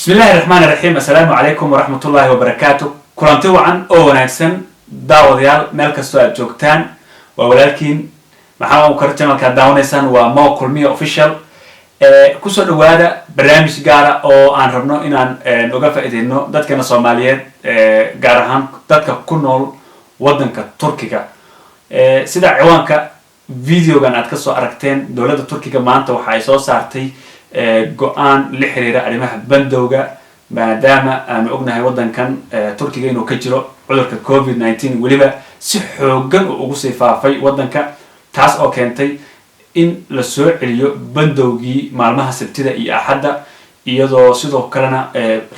بسم الله الرحمن الرحيم. السلام عليكم ورحمة الله وبركاته. كلامتي وعن وناكسن داوديال ملك السؤال جوكتان ولكن محاول كرتنا كداونيسان ومو كلمية official كسر دوادة برنامج جارة أو عن ربنا إن نوقف إنه دت كنا صوماليات جارهان دت ككونول ودن كتركيا سيدا عوانك فيديو كان أتكسر أركتين دولة التركية ما أنت وحيسو سارتي go-aan la xiriira arrimaha bandowga maadaama aanu ognahay waddankan turkiga inuu ka jiro cudurka covid-19 weliba si xoogan uu ugu sii faafay waddanka taas oo keentay in la soo celiyo bandowgii maalmaha sabtida iyo axadda iyadoo sidoo kalena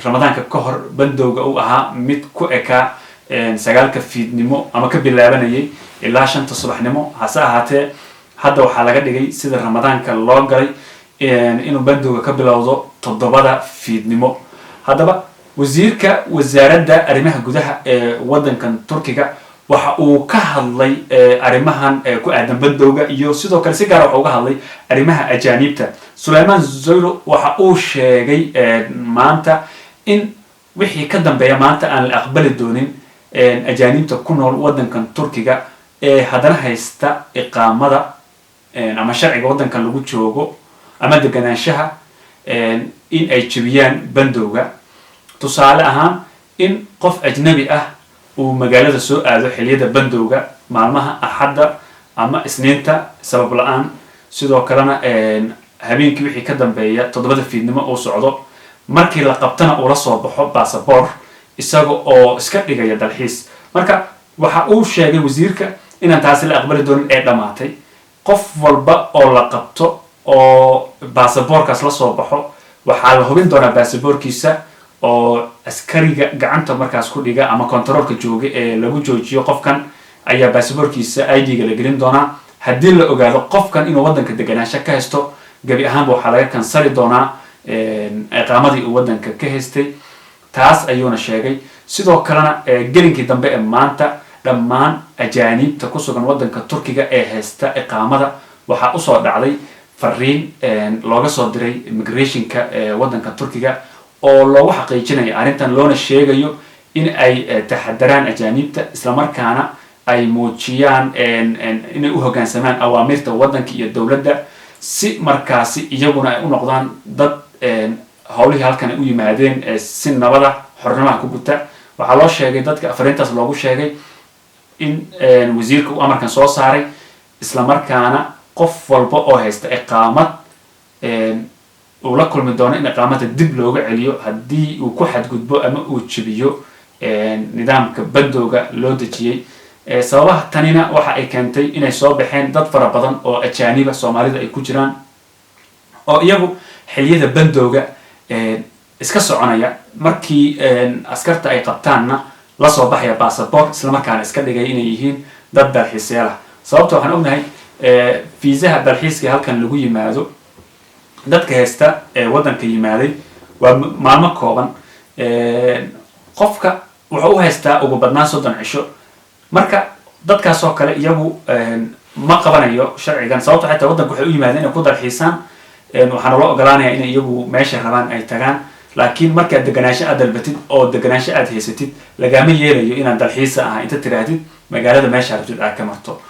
ramadaanka ka hor bandowga uu ahaa mid ku ekaa 9 fiidnimo ama ka bilaabanayay ilaa 5 subaxnimo hase ahaatee hadda waxaa laga dhigay sida ramadaanka loo galay inuu bandowga ka bilowdo 7 fiidnimo haddaba wasiirka wasaaradda arrimaha gudaha ee waddankan turkiga waxa uu ka hadlay arrimahan ku aadan bandowga iyo sidoo kale si gaar ah uga hadlay arrimaha ajaanibta Suleyman Soylu waxa uu sheegay maanta in wixii ka dambeeya maanta aan la aqbali doonin ajaanibta ku nool waddankan turkiga ee haddana haysta iqaamada ama sharciga waddankan lagu joogo ama deganaanshaha in ay jabiyaan bandowga tusaale ahaan in qof ajnabi ah uu magaalada soo aado xilliyada bandowga maalmaha axadda ama isniinta sabab la'aan sidoo kalena habeenkii wixii ka dambeeya 7 fiidnimo uu socdo markii la qabtana uu la soo baxo passport isaga oo iska dhigaya dalxiis marka waxa uu sheegay wasiirka inaan taasi la aqbali doonin ee dhamaatay qof walba oo la qabto oo baasaboorkaas la soo baxo waxaa la hubin doonaa baasaboorkiisa oo askariga gacanta markaas ku dhiga ama kontaroolka jooga ee lagu joojiyo qofkan ayaa baasaboorkiisa ID-ga la gelin doonaa haddii la ogaado qofkan inuu waddanka deganaansho ka haysto gabi ahaanba waxaa laga kansali doonaa iqaamadii uu waddanka ka haystay taas ayuuna sheegay sidoo kalena gelinkii dambe ee maanta dhammaan ajaanibta ku sugan waddanka turkiga ee haysta iqaamada waxaa usoo dhacday fariin looga soo diray immigrationka waddanka turkiga oo loogu xaqiijinayo arrintan loona sheegayo in ay taxadaraan ajaanibta isla markaana ay muujiyaan inay u hoggaansamaan awaamirta waddanka iyo dowladda si markaasi iyaguna ay u noqdaan dad howlihii halkan ay u yimaadeen si nabada xornimaha ku guta waxaa loo sheegay dadka fariintaas loogu sheegay in wasiirka uu amarkan soo saaray isla markaana qof walba oo haysta iqaamad uu la kulmi doono in iqaamada dib looga celiyo haddii uu ku xadgudbo ama uu jabiyo nidaamka bandowga loo dejiyey sababaha tanina waxa ay keentay inay soo baxeen dad fara badan oo ajaaniba Soomaalida ay ku jiraan oo iyagu xilliyada bandowga iska soconaya markii askarta ay qabtaanna la soo baxaya passport isla markaana iska dhigay inay yihiin dad dalxiisayaal ah sababtoo waxaan ognahay fiisaha dalxiiska halkan lagu yimaado dadka haysta waddanka yimaaday waa maalmo kooban qofka wuxuu u haystaa ugu badnaan 30 cisho marka dadkaas oo kale iyagu ma qabanayo sharcigan sababtoo xitaa waddanka waxay u yimaadeen inay ku dalxiisaan waxaana loo ogolaanayaa inay iyagu meesha rabaan ay tagaan laakiin markaad deganaansho aad dalbatid oo deganaansho aad haysatid lagama yeelayo inaad dalxiisa ah inta tiraahdid magaalada meesha rabtid aad ka marto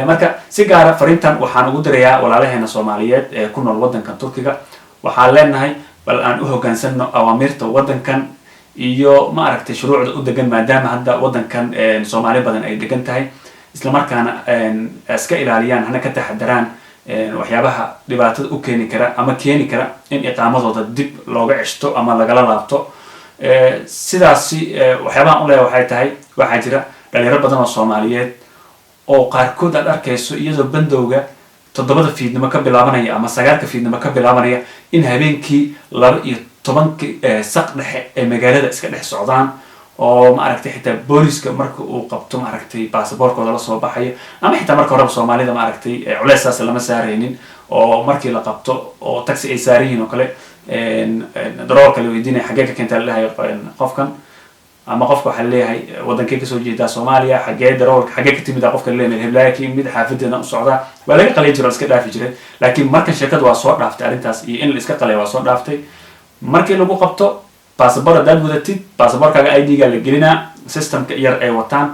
marka si gaara fariintan waxaan ugu dirayaa walaalaheena Soomaaliyeed ee ku nool waddankan Turkiga waxaan leenahay bal aan u hogaansano awaamirta waddankan iyo ma aragtay shuruucda u degan maadaama hadda waddankan Soomaali badan ay degan tahay isla markaana iska ilaaliyaan hana ka taxadaraan waxyaabaha dhibaatada u keeni kara in iqaamadooda dib looga ceshto ama lagala laabto sidaasi waxyaabahan u leeyahay waxay tahay waxaa jira dhalinyaro badan oo Soomaaliyeed oo qaarkood aad arkayso iyadoo bandowga 7 fiidnimo ka bilaabanaya ama 9 fiidnimo ka bilaabanaya in habeenkii 12 saq dhexe ee magaalada iska dhex socdaan oo ma aragtay xitaa booliska marka uu qabto ma aragtay baasaboorkooda la soo baxayo ama xitaa marka hore Soomaalida ma aragtay culaysaas lama saaraynin oo markii la qabto oo taxi ay saariyiin oo kale darawalka la weydiinay xagee ka keentay lahayo qofkan ama qofka waxa leeyahay waddankee ka soo jeeda Soomaaliya xagee darawalka xagee ka timid qofka leeyahay heblaaki mid xaafadeena u socda waa laga qalay jiro iska dhaafi jiray laakiin markan shirkadu waa soo dhaaftay arrintaas iyo in la iska qalay waa soo dhaaftay markii lagu qabto passport hadaad wadatid passportkaaga ID-ga la gelinaa systemka yar ay wataan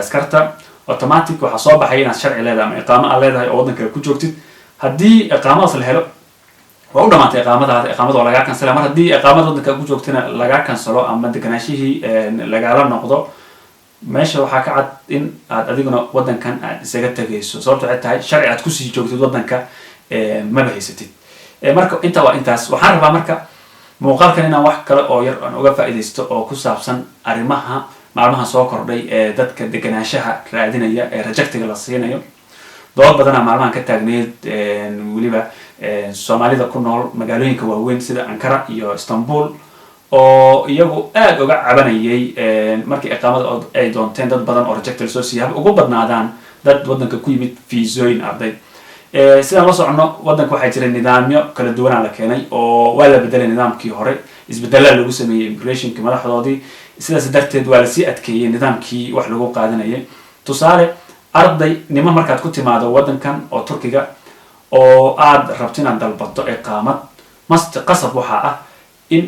askarta automatic waxaa soo baxay inaad sharci leedahay ama iqaamo aad leedahay oo waddanka ku joogtid haddii iqaamadaas la helo waa u dhamaatay iqaamada oo lagaa kansala mar haddii iqaamada waddanka ku joogtana lagaa kansalo ama deganaashihii lagala noqdo meesha waxaa ka cad in aad adiguna waddankan aad isaga tegayso sababto waxay tahay sharci aad kusii joogtid waddanka maba haysatid marka intaa waa intaas waxaan rabaa marka muuqaalkan inaan wax kale oo yar aan uga faa'iidaysto oo ku saabsan arrimaha maalmaha soo kordhay ee dadka deganaanshaha raadinaya ee rejectiga la siinayo dood badanaa maalmahan ka taagneyd weliba soomaalida ku nool magaalooyinka waaweyn sida Ankara iyo Istanbul oo iyagu aad uga cabanayay markii iqaamada ay doonteen dad badan oo rejected soo siiyay ugu badnaadaan dad waddanka ku yimid fiisooyin arday sidaan la socono waddanka waxaa jiray nidaamyo kala duwan la keenay oo waa la bedelay nidaamkii hore isbedelada lagu sameeyay immigrationka madaxdoodii sidaas darteed waa la sii adkeeyay nidaamkii wax lagu qaadanayay tusaale arday nimo markaad ku timaado waddankan oo Turkiga oo aad rabto inaad dalbato iqaamad must qasab waxaa ah in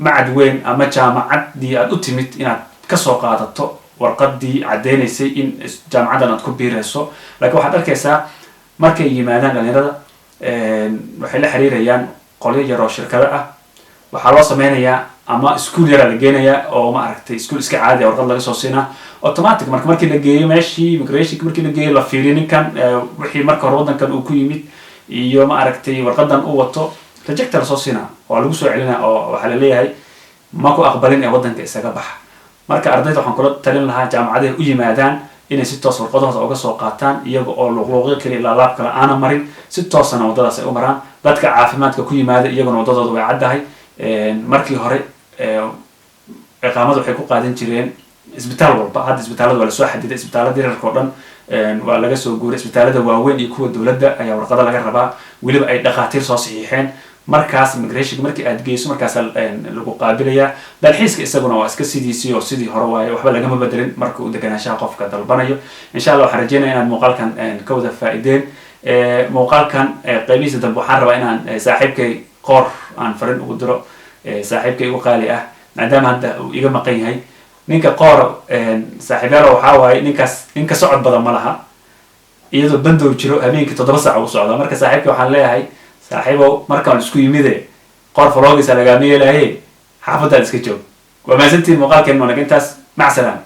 macad weyn ama jaamacadii aad u timid inaad ka soo qaadato warqadii cadeynaysay in jaamacadan aad ku biirayso laakiin waxaad arkaysaa markay yimaadaan dhalinyarada waxay la xiriirayaan qolyo yar oo shirkado ah waxaa loo sameynayaa ama iskuul yara la geenayaa oo ma aragtay iskuul iska caadi ah warqad laga soo siinaa automatic markii la geeyo meeshii immigration markii la geeyo la fiiriyo ninkan wixii marka hore waddankan uu ku yimid iyo ma aragtay warqadan uu wato rejector la soo siinaa oo lagu soo celinaa oo waxaa la leeyahay ma ku aqbalin ee waddanka isaga baxa marka ardayda waxaan kula talin lahaa jaamacadaha u yimaadaan inay si toos warqadahooda uga soo qaataan iyaga oo luqluuqyo kale ilaa laab kale aana marin si toosana waddadaas ay u maraan dadka caafimaadka ku yimaada iyaguna waddadooda way caddahay markii hore iqaamada waxay ku qaadan jireen isbitaal walba hadda isbitaalada waa lasoo xadiday isbitaalada yararka oo dhan waa laga soo guuray isbitaalada waaweyn iyo kuwa dowladda ayaa warqada laga rabaa weliba ay dhakhaatiir soo saxiixeen markaas immigration markii aad geyso markaas lagu qaabilayaa dalxiiska isaguna waa iska sidiisii oo sidii hore waaye waxba lagama bedelin marka uu deganaanshaha qofka dalbanayo insha Allah waxaan rajeynayaa inaad muuqaalkan ka wada faa'iideen muuqaalkan qaybihiisa dambe waxaan rabaa inaan saaxiibkay qoor aan farin ugu diro saaxiibkay ugu qaali ah maadaama hadda uu iga maqan yahay ninka qoor saaxiibayaal waxaa waaye ninka socod badan ma laha iyadoo bandow jiro habeenkii 7 saac uu socdo marka saaxiibkay waxaan leeyahay saaxiibow markaan isku yimid qoor vlogisa laga meelahay xaafadda iska joog waa maasantiin muuqaalkeen wanaag intaas mac salaam